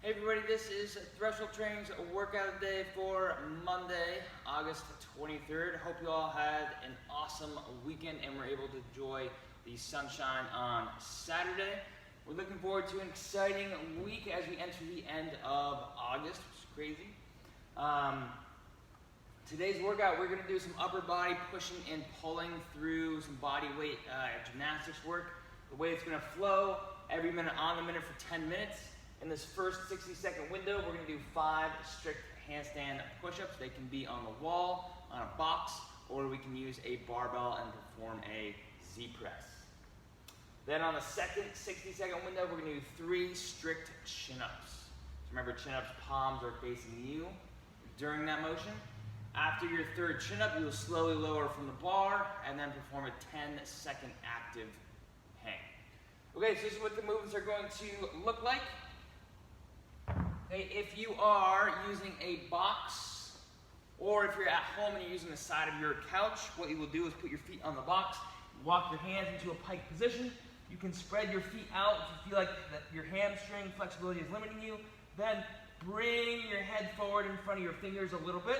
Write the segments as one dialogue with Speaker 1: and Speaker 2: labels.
Speaker 1: Hey everybody, this is Threshold Training's workout day for Monday, August 23rd. Hope you all had an awesome weekend and were able to enjoy the sunshine on Saturday. We're looking forward to an exciting week as we enter the end of August, which is crazy. Today's workout, we're going to do some upper body pushing and pulling through some body weight gymnastics work. The way it's going to flow, every minute on the minute for 10 minutes. In this first 60-second window, we're going to do 5 strict handstand push-ups. They can be on the wall, on a box, or we can use a barbell and perform a Z-press. Then on the second 60-second window, we're going to do 3 strict chin-ups. So remember, chin-ups, palms are facing you during that motion. After your third chin-up, you will slowly lower from the bar and then perform a 10-second active hang. Okay, so this is what the movements are going to look like. Okay, if you are using a box, or if you're at home and you're using the side of your couch, what you will do is put your feet on the box, walk your hands into a pike position. You can spread your feet out if you feel like that your hamstring flexibility is limiting you. Then bring your head forward in front of your fingers a little bit,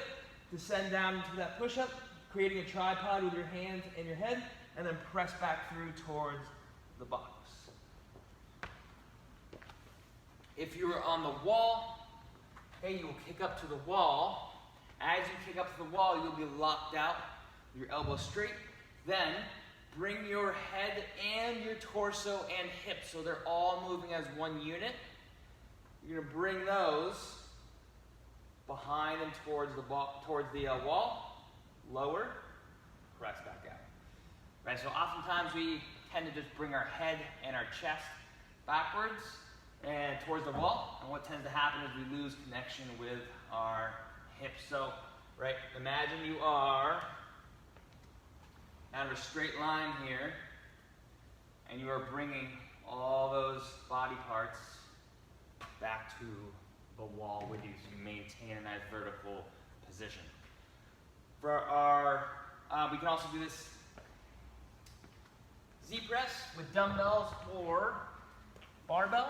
Speaker 1: descend down into that push-up, creating a tripod with your hands and your head, and then press back through towards the box. If you are on the wall, okay, you will kick up to the wall. As you kick up to the wall, you'll be locked out, your elbows straight. Then bring your head and your torso and hips, so they're all moving as one unit. You're going to bring those behind and towards the wall, lower, press back out. Right, so oftentimes we tend to just bring our head and our chest backwards and towards the wall, and what tends to happen is we lose connection with our hips. So, right, imagine you are out of a straight line here, and you are bringing all those body parts back to the wall with you, so you maintain a nice vertical position. For our, we can also do this Z-press with dumbbells or barbell.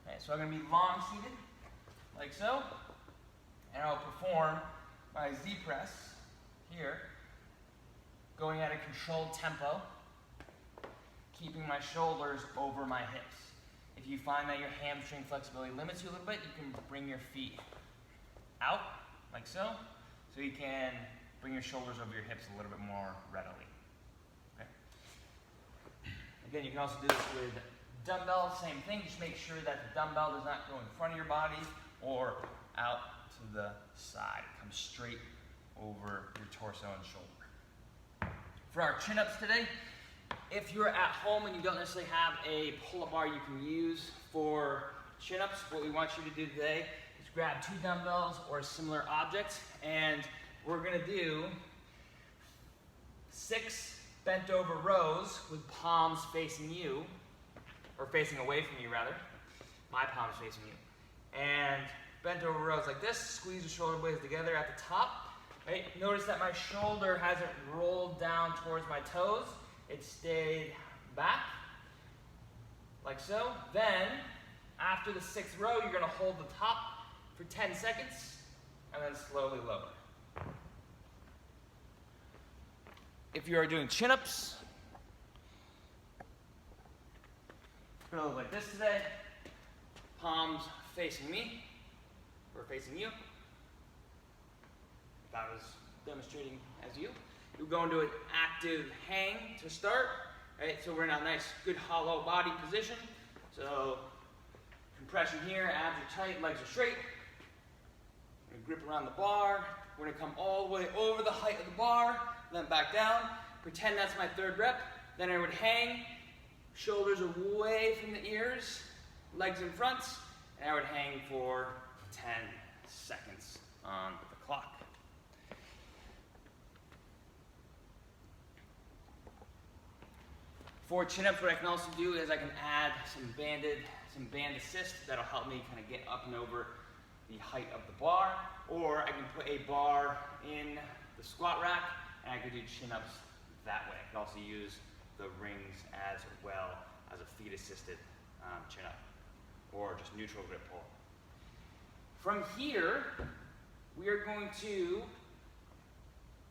Speaker 1: Okay, so I'm going to be long seated, like so, and I'll perform my Z-press here, going at a controlled tempo, keeping my shoulders over my hips. If you find that your hamstring flexibility limits you a little bit, you can bring your feet out, like so you can bring your shoulders over your hips a little bit more readily. Okay. Again, you can also do this with dumbbell, same thing, just make sure that the dumbbell does not go in front of your body or out to the side. It comes straight over your torso and shoulder. For our chin-ups today, if you're at home and you don't necessarily have a pull-up bar you can use for chin-ups, what we want you to do today is grab 2 dumbbells or a similar object, and we're going to do 6 bent over rows with palms facing you, or facing away from you rather. My palms facing you. And bent over rows like this, squeeze the shoulder blades together at the top. Right? Notice that my shoulder hasn't rolled down towards my toes. It stayed back, like so. Then, after the 6th row, you're gonna hold the top for 10 seconds, and then slowly lower. If you are doing chin-ups, it's going to look like this today. Palms facing me, or facing you. If I was demonstrating as you. You'll go into an active hang to start. Right? So we're in a nice, good hollow body position. So compression here, abs are tight, legs are straight. We're going to grip around the bar. We're going to come all the way over the height of the bar, then back down. Pretend that's my 3rd rep. Then I would hang. Shoulders away from the ears, legs in front, and I would hang for 10 seconds on the clock. For chin-ups, what I can also do is I can add some band assist that'll help me kind of get up and over the height of the bar, or I can put a bar in the squat rack and I can do chin-ups that way. I can also use the rings as well as a feet assisted chin-up, or just neutral grip pull. From here, we are going to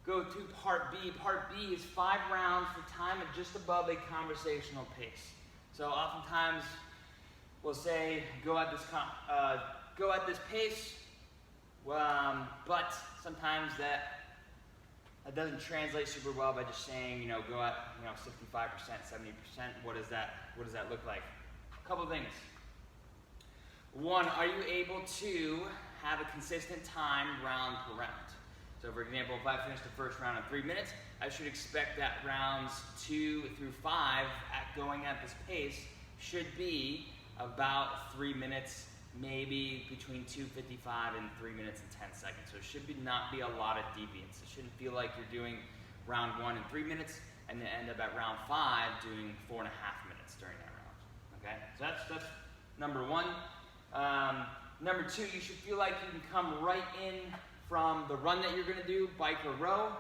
Speaker 1: go to part B. Part B is 5 rounds for time at just above a conversational pace. So oftentimes we'll say go at this pace, but sometimes that doesn't translate super well by just saying, go at 65%, 70%. What does that look like? A couple of things. One, are you able to have a consistent time round per round? So for example, if I finish the first round in 3 minutes, I should expect that rounds 2 through 5 going at this pace should be about 3 minutes, maybe between 2:55 and 3 minutes and 10 seconds. So it should not be a lot of deviance. It shouldn't feel like you're doing round 1 in 3 minutes and then end up at round 5 doing 4.5 minutes during that round. Okay, so that's number 1. Number 2, you should feel like you can come right in from the run that you're going to do, bike or row,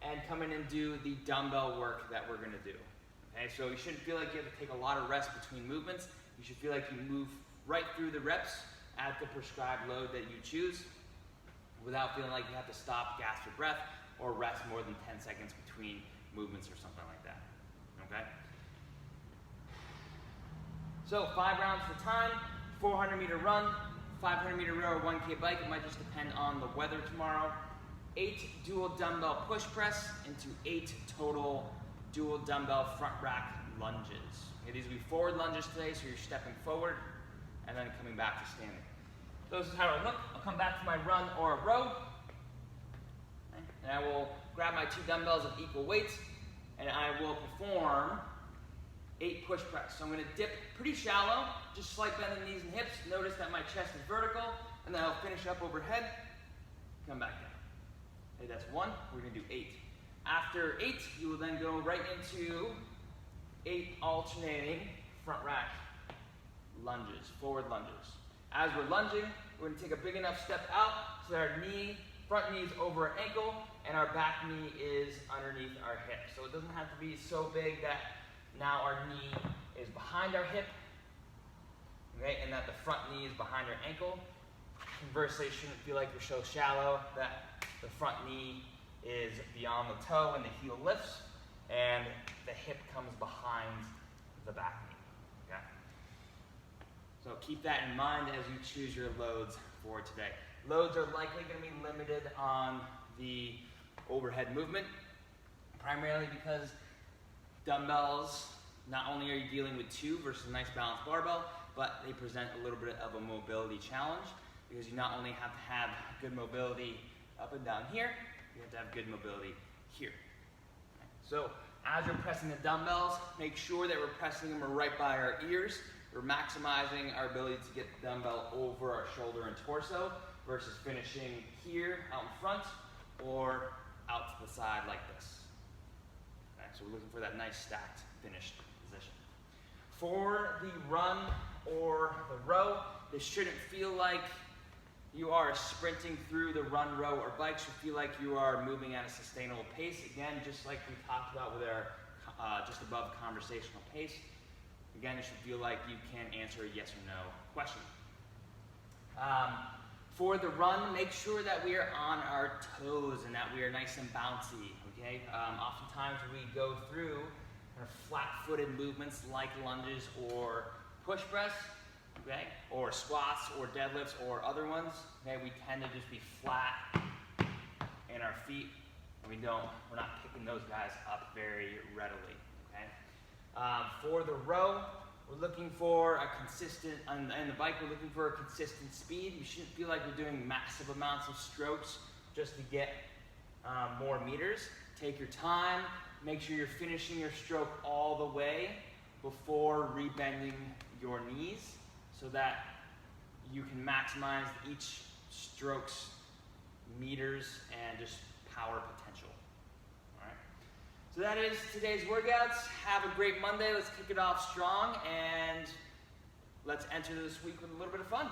Speaker 1: and come in and do the dumbbell work that we're going to do. Okay, so you shouldn't feel like you have to take a lot of rest between movements. You should feel like you move right through the reps at the prescribed load that you choose without feeling like you have to stop, gasp for breath, or rest more than 10 seconds between movements or something like that. Okay? So 5 rounds for time, 400-meter run, 500-meter row, or 1K bike. It might just depend on the weather tomorrow. 8 dual dumbbell push press into 8 total dual dumbbell front rack lunges. Okay, these will be forward lunges today, so you're stepping forward and then coming back to standing. So this is how I look. I'll come back to my run or a row. Okay, and I will grab my 2 dumbbells of equal weights and I will perform 8 push press. So I'm going to dip pretty shallow, just slight bend in the knees and hips. Notice that my chest is vertical, and then I'll finish up overhead, come back down. Okay, that's 1. We're going to do 8. After 8, you will then go right into 8 alternating front rack lunges, forward lunges. As we're lunging, we're going to take a big enough step out so that our front knee is over our ankle, and our back knee is underneath our hip. So it doesn't have to be so big that now our knee is behind our hip, okay, and that the front knee is behind our ankle. Conversely, it shouldn't feel like you're so shallow that the front knee is beyond the toe and the heel lifts, and the hip comes behind the back knee. Okay? So keep that in mind as you choose your loads for today. Loads are likely going to be limited on the overhead movement, primarily because dumbbells, not only are you dealing with 2 versus a nice balanced barbell, but they present a little bit of a mobility challenge because you not only have to have good mobility up and down here, you have to have good mobility here. So as you're pressing the dumbbells, make sure that we're pressing them right by our ears. We're maximizing our ability to get the dumbbell over our shoulder and torso versus finishing here out in front or out to the side like this. Okay, so we're looking for that nice stacked finished position. For the run or the row, this shouldn't feel like you are sprinting through the run, row, or bike. Should feel like you are moving at a sustainable pace. Again, just like we talked about with our just above conversational pace. Again, it should feel like you can answer a yes or no question. For the run, make sure that we are on our toes and that we are nice and bouncy. Okay. Oftentimes we go through flat-footed movements like lunges or push press, okay, or squats or deadlifts or other ones. Okay, we tend to just be flat in our feet, and we're not picking those guys up very readily. Okay. For the row, we're looking for a consistent, and the bike, we're looking for a consistent speed. You shouldn't feel like you're doing massive amounts of strokes just to get more meters. Take your time. Make sure you're finishing your stroke all the way before rebending your knees so that you can maximize each stroke's meters and just power potential. All right. So that is today's workouts. Have a great Monday. Let's kick it off strong and let's enter this week with a little bit of fun.